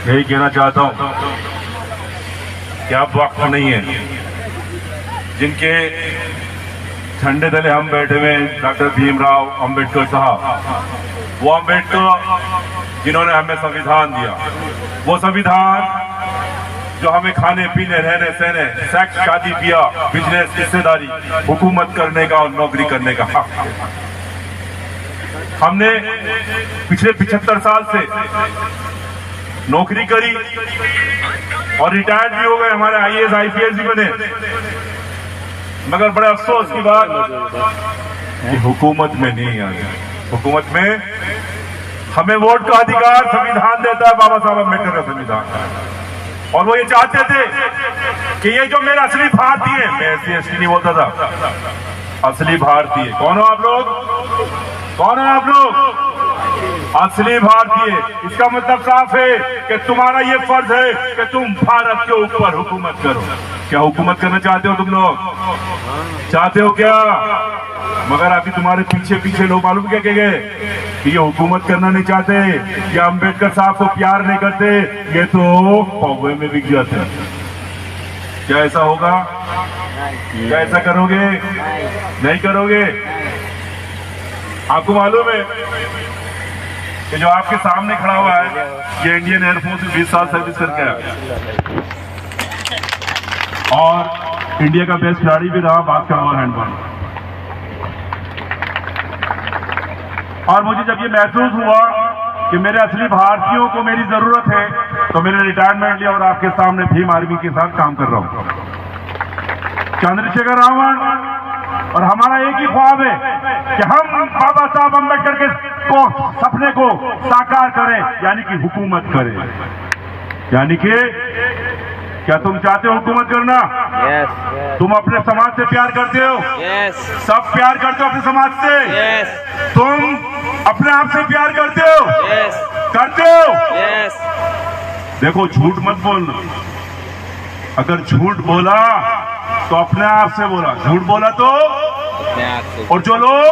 यही कहना चाहता हूं कि अब वक्त नहीं है। जिनके झंडे तले हम बैठे हुए डॉक्टर भीमराव अंबेडकर साहब, वो अंबेडकर जिन्होंने हमें संविधान दिया, वो संविधान जो हमें खाने पीने रहने सहने सेक्स शादी ब्याह बिजनेस हिस्सेदारी हुकूमत करने का और नौकरी करने का हक है। हमने पिछले 75 साल से नौकरी करी और रिटायर्ड भी हो गए, हमारे आईएएस आईपीएस भी बने, मगर बड़े अफसोस की बात कि हुकूमत में नहीं आ गया। हुकूमत में हमें वोट का अधिकार संविधान देता है, बाबा साहब अम्बेडकर का संविधान, और वो ये चाहते थे कि ये जो मेरा असली भारतीय है, मैं SC/ST नहीं बोलता था, असली भारतीय कौन हो आप लोग? कौन हो आप लोग? असली भारतीय। इसका मतलब साफ है कि तुम्हारा ये फर्ज है कि तुम भारत के ऊपर हुकूमत करो। क्या हुकूमत करना चाहते हो तुम लोग? चाहते हो क्या? मगर अभी तुम्हारे पीछे पीछे लोग मालूम क्या कह गए कि ये हुकूमत करना नहीं चाहते, ये अंबेडकर साहब को प्यार नहीं करते, ये तो पौवे में बिक जाते हैं। क्या ऐसा होगा? क्या ऐसा करोगे? नहीं करोगे? आपको मालूम है कि जो आपके सामने खड़ा हुआ है ये इंडियन एयरफोर्स में 20 साल सर्विस करके आया और इंडिया का बेस्ट खिलाड़ी भी रहा बास्केटबॉल हैंडबॉल। और मुझे जब ये महसूस हुआ कि मेरे असली भारतीयों को मेरी जरूरत है, तो मैंने रिटायरमेंट लिया और आपके सामने भीम आर्मी के साथ काम कर रहा हूं। चंद्रशेखर रावण और हमारा एक ही ख्वाब है कि हम बाबा साहब अम्बेडकर के सपने को साकार करें, यानी कि हुकूमत करें। यानी कि क्या तुम चाहते हो हुकूमत करना? yes. तुम अपने समाज से प्यार करते हो? yes. सब प्यार करते हो अपने समाज से? yes. तुम अपने आप से प्यार करते हो? yes. करते हो? yes. देखो, झूठ मत बोलना। अगर झूठ बोला तो अपने आप से बोला, झूठ बोला तो और जो लोग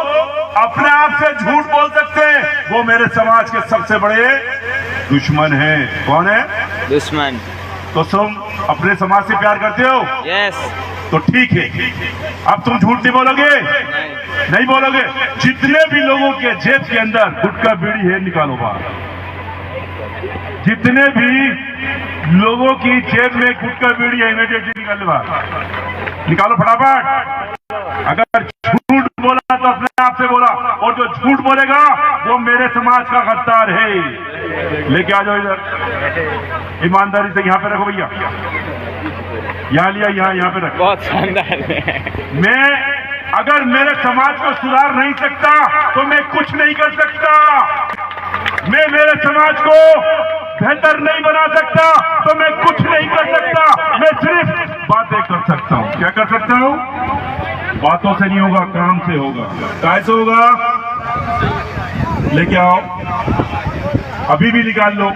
अपने आप से झूठ बोल सकते हैं वो मेरे समाज के सबसे बड़े दुश्मन हैं। कौन है दुश्मन? तो तुम अपने समाज से प्यार करते हो? yes. तो ठीक है, अब तुम झूठ नहीं बोलोगे? नहीं बोलोगे। जितने भी लोगों के जेब के अंदर गुटखा बीड़ी है निकालो बाहर। जितने भी लोगों की जेब में गुटखा बीड़ी है इमीडिएटली निकालो बाहर, निकालो फटाफट। अगर झूठ बोला तो अपने आप से बोला, और जो झूठ बोलेगा वो मेरे समाज का गद्दार है। लेके आ जाओ इधर, ईमानदारी से यहाँ पे रखो भैया, यहाँ लिया, यहाँ पे रखो। बहुत शानदार है। मैं अगर मेरे समाज को सुधार नहीं सकता तो मैं कुछ नहीं कर सकता। मैं मेरे समाज को बेहतर नहीं बना सकता तो मैं कुछ नहीं कर सकता। मैं सिर्फ बातें कर सकता हूँ। क्या कर सकता हूँ? बातों से नहीं होगा, काम से होगा। कैसे होगा? लेके आओ, अभी भी निकाल लो,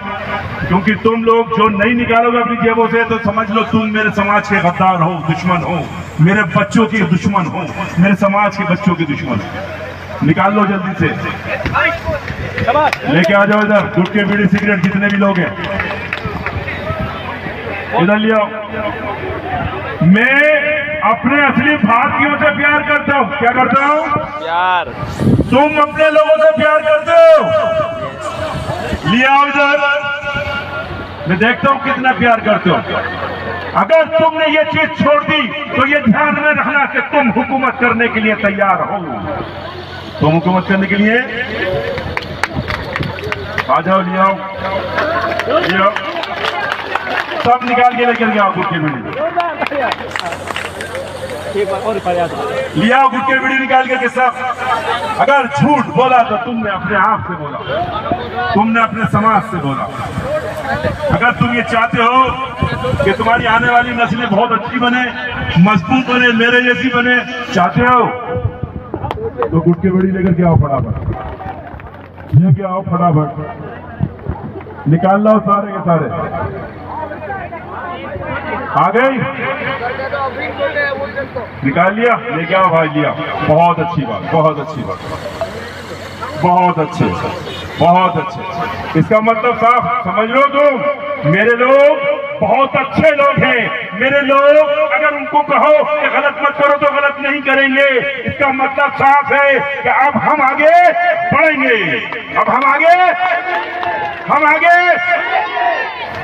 क्योंकि तुम लोग जो नहीं निकालोगे अपनी जेबों से तो समझ लो तुम मेरे समाज के गद्दार हो, दुश्मन हो, मेरे बच्चों के दुश्मन हो, मेरे समाज के बच्चों के दुश्मन हो। निकाल लो जल्दी से, लेके आ जाओ इधर। गुटखे बीड़ी सिगरेट जितने भी लोग हैं इधर ले आओ। मैं अपने असली भारतीयों से प्यार करता हूँ। क्या करता हूँ? प्यार। तुम अपने लोगों से प्यार करते हो? ले आओ इधर, मैं देखता हूँ कितना प्यार करते हो। अगर तुमने ये चीज छोड़ दी तो ये ध्यान में रखना कि तुम हुकूमत करने के लिए तैयार हो। तुम हुकूमत करने के लिए आ जाओ, ले आओ, ले आओ, सब निकाल के लेकर आओ। गुटके बीड़ी लिया, गुटके बीड़ी निकाल के सब। अगर झूठ बोला तो तुमने अपने आप से बोला, तुमने अपने समाज से बोला। अगर तुम ये चाहते हो कि तुम्हारी आने वाली नस्लें बहुत अच्छी बने, मजबूत बने, मेरे जैसी बने, चाहते हो तो गुटके बीड़ी लेकर के आओ फटाफट, लेके आओ फटाफट, निकाल लो सारे के सारे। आ गई? निकाल लिया? लेके आओ भाई, लिया। बहुत अच्छी बात, बहुत अच्छी बात, बहुत अच्छे, बहुत अच्छे। इसका मतलब साफ समझ लो तुम मेरे लोग बहुत अच्छे लोग हैं। मेरे लोग अगर उनको कहो कि गलत मत करो तो गलत नहीं करेंगे। इसका मतलब साफ है कि अब हम आगे बढ़ेंगे। अब हम आगे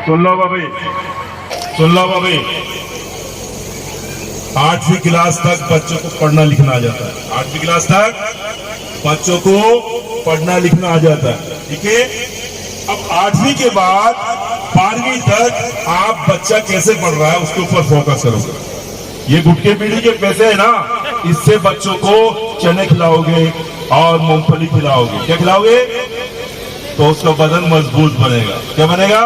सुन लो बाबी, सुन लो बाबी। 8वीं क्लास तक बच्चों को पढ़ना लिखना आ जाता है। 8वीं क्लास तक बच्चों को पढ़ना लिखना आ जाता है, ठीक है। अब 8वीं के बाद 12वीं तक आप बच्चा कैसे पढ़ रहा है उसके ऊपर फोकस करोगे। ये गुटके बीड़ी के पैसे है ना, इससे बच्चों को चने खिलाओगे और मूंगफली खिलाओगे। क्या खिलाओगे? तो उसका बदन मजबूत बनेगा। क्या बनेगा?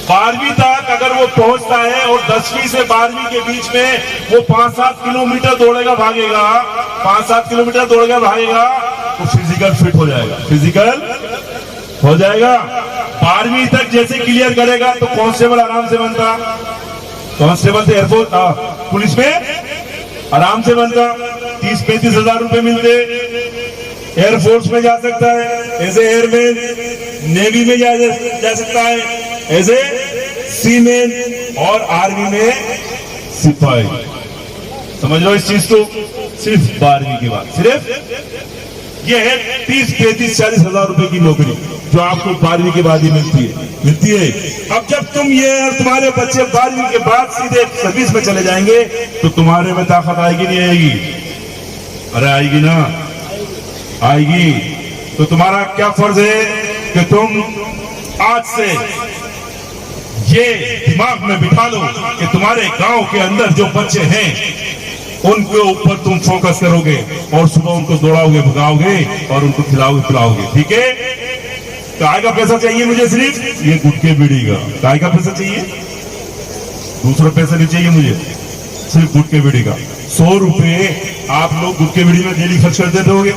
12वीं तक अगर वो पहुंचता है और 10वीं से 12वीं के बीच में वो 5-7 किलोमीटर दौड़ेगा भागेगा, 5-7 किलोमीटर दौड़ेगा भागेगा, तो फिजिकल फिट हो जाएगा। फिजिकल हो जाएगा। 12वीं तक जैसे क्लियर करेगा तो कांस्टेबल आराम से बनता। कांस्टेबल से एयरफोर्स पुलिस में आराम से बनता। 30-35 हजार रुपए मिलते। एयरफोर्स में जा सकता है एज ए एयरमैन, नेवी में जा सकता है एज ए सीमैन और आर्मी में सिपाही। समझ लो इस चीज को। सिर्फ 12वीं के बाद सिर्फ ये है 30-35-40 हजार रुपए की नौकरी जो आपको 12वीं के बाद ही मिलती है। अब जब तुम ये और तुम्हारे बच्चे 12वीं के बाद सीधे सर्विस में चले जाएंगे तो तुम्हारे में ताकत आएगी नहीं आएगी? अरे आएगी ना, आएगी। तो तुम्हारा क्या फर्ज है कि तुम आज से ये दिमाग में बिठा लो कि तुम्हारे गांव के अंदर जो बच्चे हैं उनके ऊपर तुम फोकस करोगे और सुबह उनको दौड़ाओगे, भगाओगे और उनको खिलाओगे पिलाओगे, ठीक है। काय का पैसा चाहिए मुझे? सिर्फ ये गुटके बीड़ी का काय का पैसा चाहिए, दूसरा पैसा नहीं चाहिए मुझे, सिर्फ गुटके बीड़ी का। 100 रुपए आप लोग गुटके बीड़ी में डेली खर्च कर देते होगे,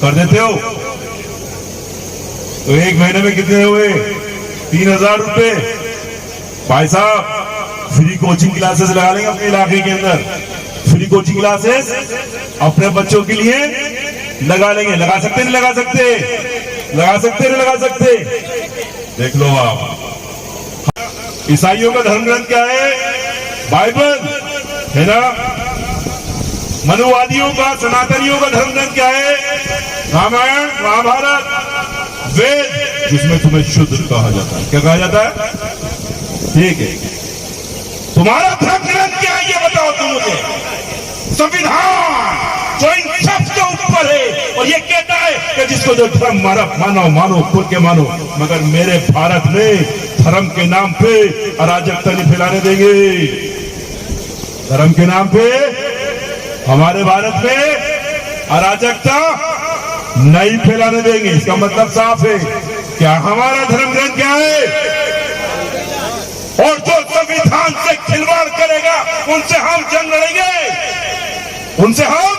कर देते हो। तो एक महीने में कितने हुए? 3000 रुपए। भाई साहब फ्री कोचिंग क्लासेस लगा लेंगे अपने इलाके के अंदर। फ्री कोचिंग क्लासेस अपने बच्चों के लिए लगा लेंगे। लगा सकते नहीं लगा सकते? लगा सकते नहीं लगा सकते? देख लो आप। ईसाइयों का धर्म ग्रंथ क्या है? बाइबल है ना। मनुवादियों का, सनातनियों का धर्म ग्रंथ क्या है? रामायण, महाभारत, वेद, जिसमें तुम्हें शुद्ध कहा जाता है। क्या कहा जाता है? ठीक है। तुम्हारा धर्म ग्रंथ क्या है ये बताओ तुम मुझे। संविधान जो इन सब के ऊपर है और ये कहता है कि जिसको जो धर्म मानो खुद के मानो, मगर मेरे भारत में धर्म के नाम पे अराजकता नहीं फैलाने देंगे। धर्म के नाम पे हमारे भारत में अराजकता नहीं फैलाने देंगे। इसका मतलब साफ है। क्या हमारा धर्म ग्रंथ क्या है? और जो संविधान से खिलवाड़ करेगा उनसे हम जंग लड़ेंगे। उनसे हम,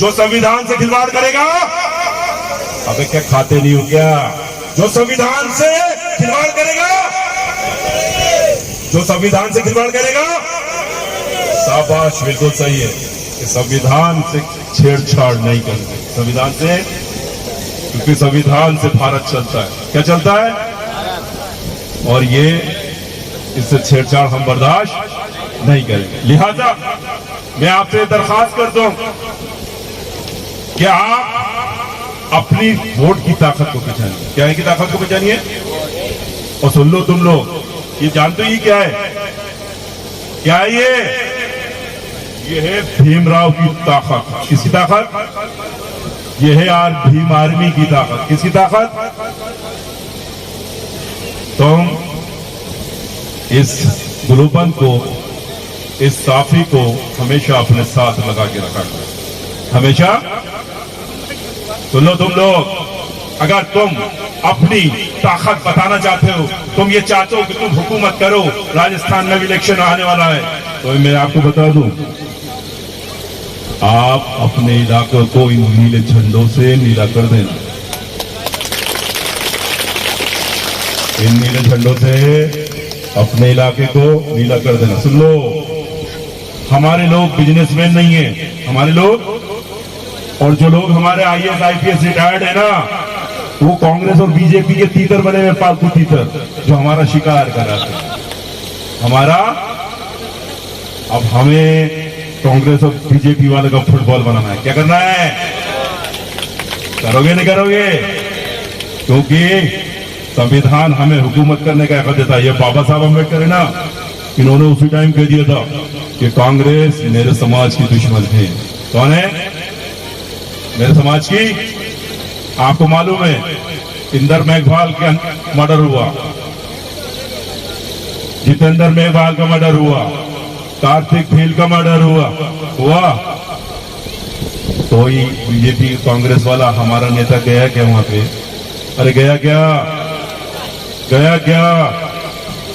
जो संविधान से खिलवाड़ करेगा, अबे क्या खाते नहीं हो क्या? जो संविधान से खिलवाड़ करेगा, जो संविधान से खिलवाड़ करेगा, शाबाश, बिल्कुल सही है कि संविधान से छेड़छाड़ नहीं करेंगे। संविधान से, क्योंकि संविधान से भारत चलता है। क्या चलता है? और ये इससे छेड़छाड़ हम बर्दाश्त नहीं करेंगे। लिहाजा मैं आपसे दरखास्त करता हूं कि आप अपनी वोट की ताकत को पहचानिए। क्या है की ताकत को पहचानिए? और सुन लो तुम लोग, ये जानते ही क्या है? क्या है ये है भीमराव की ताकत। किसकी ताकत? ये है आज भीम आर्मी की ताकत। किसकी ताकत? तुम इस ग्लोबल को, इस साफी को हमेशा अपने साथ लगा के रखा करो, हमेशा। सुन लो तुम लोग, अगर तुम अपनी ताकत बताना चाहते हो, तुम ये चाहते हो कि तुम हुकूमत करो, राजस्थान में भी इलेक्शन आने वाला है, तो मैं आपको बता दूं, आप अपने इलाके को इन नीले झंडों से नीला कर देना। इन नीले झंडों से अपने इलाके को नीला कर देना। सुन लो, हमारे लोग बिजनेसमैन नहीं है, हमारे लोग, और जो लोग हमारे IAS IPS रिटायर्ड है ना, वो कांग्रेस और बीजेपी के तीतर बने हुए पालतू तीतर जो हमारा शिकार कर रहा था हमारा। अब हमें कांग्रेस और बीजेपी वाले का फुटबॉल बनाना है। क्या करना है? करोगे नहीं करोगे? क्योंकि संविधान हमें हुकूमत करने का हक देता है। ये बाबा साहब अम्बेडकर है ना, इन्होंने उसी टाइम कह दिया था कि कांग्रेस मेरे समाज की दुश्मन है। कौन है मेरे समाज की? आपको मालूम है इंदर मेघवाल का मर्डर हुआ, जितेंद्र मेघवाल का मर्डर हुआ, कार्तिक भील का मर्डर हुआ। तो ही बीजेपी कांग्रेस वाला हमारा नेता गया क्या वहां पे? अरे गया क्या?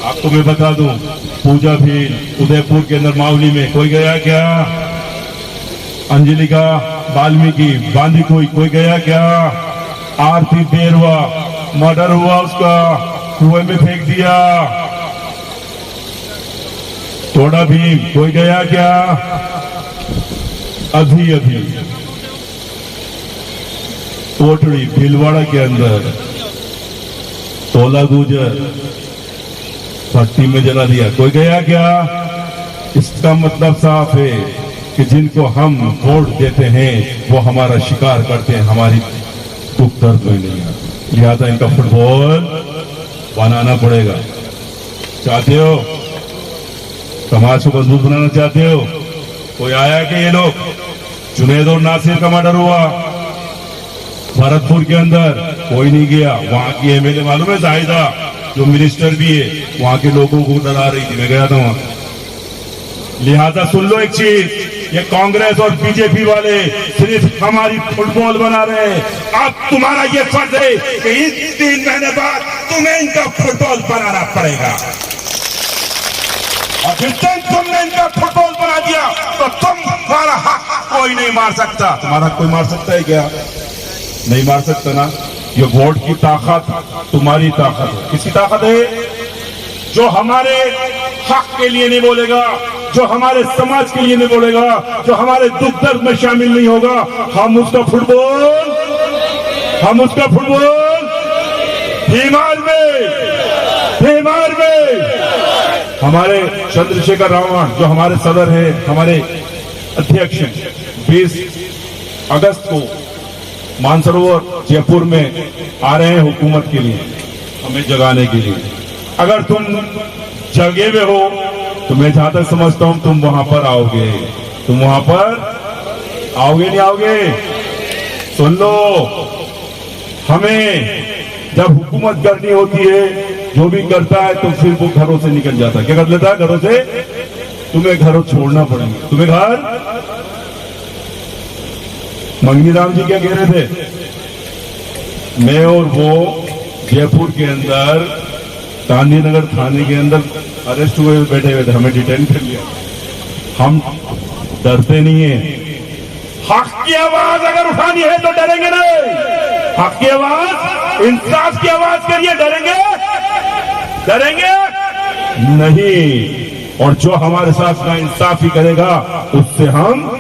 आपको मैं बता दूं, पूजा भील उदयपुर के अंदर मावली में कोई गया क्या? अंजलिका वाल्मीकि बांदी कोई गया क्या? आरती बेरवा मर्डर हुआ, उसका कुएं में फेंक दिया। थोड़ा भी कोई गया क्या? अभी कोटड़ी भीलवाड़ा के अंदर 16 गुजर भट्टी में जला दिया। कोई गया क्या? इसका मतलब साफ है कि जिनको हम वोट देते हैं वो हमारा शिकार करते हैं, हमारी दुख दर्द में नहीं आती। लिहाजा इनका फुटबॉल बनाना पड़ेगा। चाहते हो समाज को मजबूत बनाना चाहते हो? कोई आया कि ये लोग? जुनैद और नासिर का मर्डर हुआ भरतपुर के अंदर, कोई नहीं गया। वहां की एमएलए मालूम है जाहिदा, जो मिनिस्टर भी है, वहां के लोगों को डरा रही थी। मैं गया था वहां। लिहाजा सुन लो एक चीज, ये कांग्रेस और बीजेपी वाले सिर्फ हमारी फुटबॉल बना रहे हैं। अब तुम्हारा ये फर्ज है कि इस 3 महीने बाद तुम्हें इनका फुटबॉल बनाना पड़ेगा। और जिस दिन तुमने इनका फुटबॉल बना दिया तो तुम्हारा हक कोई नहीं मार सकता। तुम्हारा कोई मार सकता है क्या? नहीं मार सकता ना। ये वोट की ताकत तुम्हारी ताकत है। किसकी ताकत है? जो हमारे हक के लिए नहीं बोलेगा, जो हमारे समाज के लिए नहीं बोलेगा, जो हमारे दुख दर्द में शामिल नहीं होगा, हम उसका फुटबॉल बीमार में हमारे चंद्रशेखर रावण जो हमारे सदर है, हमारे अध्यक्ष, 20 अगस्त को मानसरोवर जयपुर में आ रहे हैं हुकूमत के लिए, हमें जगाने के लिए। अगर तुम जगे हुए हो तो मैं जहां तक समझता हूं तुम वहां पर आओगे। तुम वहां पर आओगे नहीं आओगे? सुन लो, हमें जब हुकूमत करनी होती है, जो भी करता है तो फिर वो घरों से निकल जाता है। क्या कर लेता है? घरों से। तुम्हें घरों छोड़ना पड़ेगा। तुम्हें घर, मंगनी राम जी क्या कह रहे थे? मैं और वो जयपुर के अंदर गांधीनगर थाने के अंदर अरेस्ट हुए बैठे हुए थे, हमें डिटेन कर लिया। हम डरते नहीं है। हक की आवाज अगर उठानी है तो डरेंगे नहीं। हक की आवाज, इंसाफ की आवाज करिए, डरेंगे नहीं। और जो हमारे साथ ना इंसाफी करेगा उससे हम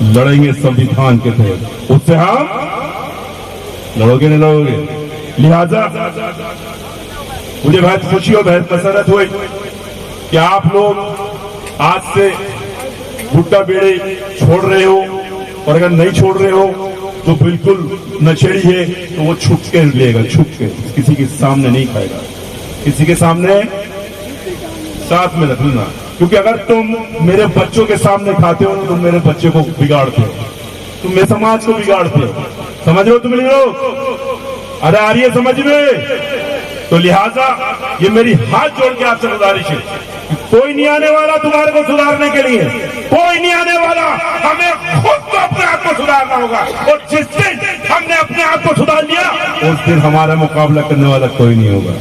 लड़ेंगे संविधान के तहत। उससे हम लड़ोगे नहीं लड़ोगे? लिहाजा मुझे बहुत खुशी और बहुत मसरत हुई कि आप लोग आज से गुट्टा बेड़े छोड़ रहे हो, और अगर नहीं छोड़ रहे हो तो बिल्कुल नशेड़ी है तो वो छुप के लेगा, छुप के, किसी के सामने नहीं खाएगा, किसी के सामने साथ में रखना। क्योंकि अगर तुम मेरे बच्चों के सामने खाते हो तो तुम मेरे बच्चे को बिगाड़ते हो, तुम मेरे समाज को बिगाड़ते हो। समझ रहे हो तुम लोग? अरे आ रही है समझ में? तो लिहाजा ये मेरी हाथ जोड़ के आपसे गुजारिश है, कोई नहीं आने वाला तुम्हारे को सुधारने के लिए, कोई नहीं आने वाला। हमें खुद को अपने आप को सुधारना होगा, और जिस दिन हमने अपने आप को सुधार लिया उस दिन हमारा मुकाबला करने वाला कोई नहीं होगा।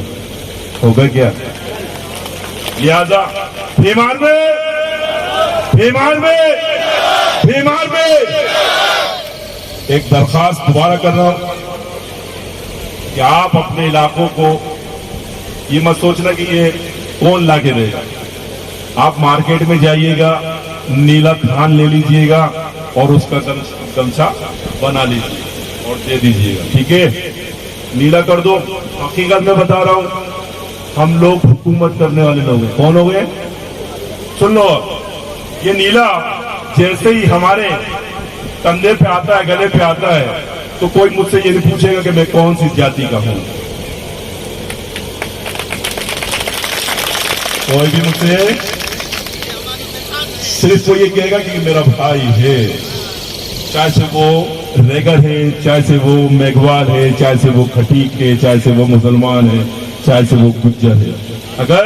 होगा क्या? लिहाजा बीमार में एक दरखास्त दोबारा कर रहा हूं कि आप अपने इलाकों को, ये मत सोचना कि ये कौन ला के देगा। आप मार्केट में जाइएगा, नीला धान ले लीजिएगा और उसका गमछा बना लीजिए और दे दीजिएगा, ठीक है? नीला कर दो। हकीकत में बता रहा हूं, हम लोग हुकूमत करने वाले लोग हैं। कौन हो गए? सुन लो, ये नीला जैसे ही हमारे कंधे पे आता है, गले पे आता है, तो कोई मुझसे ये नहीं पूछेगा कि मैं कौन सी जाति का हूं। कोई भी मुझसे सिर्फ वो ये कहेगा कि मेरा भाई है, चाहे से वो रेगर है, चाहे से वो मेघवाल है, चाहे से वो खटीक है, चाहे से वो मुसलमान है, चाहे से वो गुज्जर है। अगर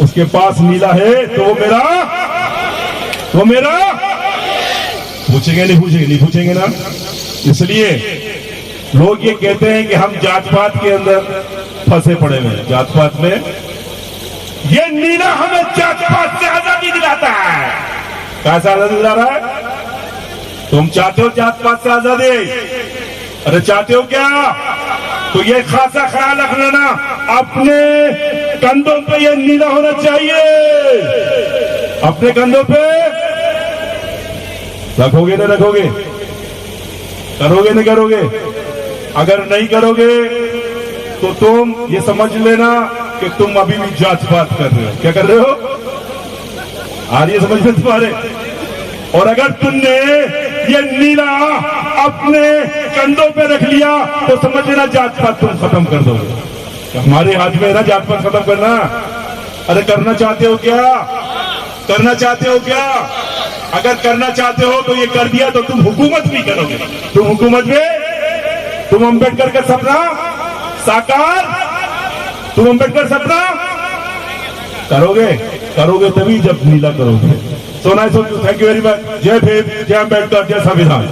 उसके पास नीला है तो वो मेरा पूछेंगे नहीं पूछेंगे ना। इसलिए लोग ये कहते हैं कि हम जात पात के अंदर फंसे पड़े हुए हैं। जात पात में ये नीला हमें जात पात से आजादी दिलाता है। कैसा आजादी दिला रहा है? तुम चाहते हो जात पात से आजादी? अरे चाहते हो क्या? तो ये खासा ख्याल रख लेना, अपने कंधों पे ये नीला होना चाहिए। अपने कंधों पे रखोगे ना रखोगे? करोगे नहीं करोगे? अगर नहीं करोगे तो तुम ये समझ लेना कि तुम अभी भी जात पात कर रहे हो। क्या कर रहे हो? आ रही है समझ में तुम्हारे? और अगर तुमने ये नीला अपने कंधों पे रख लिया तो समझ लेना जात पात तुम खत्म कर दोगे। हमारे हाथ में है ना जात पात खत्म करना। अरे करना चाहते हो क्या? करना चाहते हो क्या? अगर करना चाहते हो तो ये कर दिया तो तुम हुकूमत भी करोगे। तुम हुकूमत में तुम अम्बेडकर का सपना साकार, तुम अम्बेडकर सपना करोगे तभी जब नीला करोगे। So nice of you, thank you very much. जय भीम, जय अम्बेडकर, जय संविधान।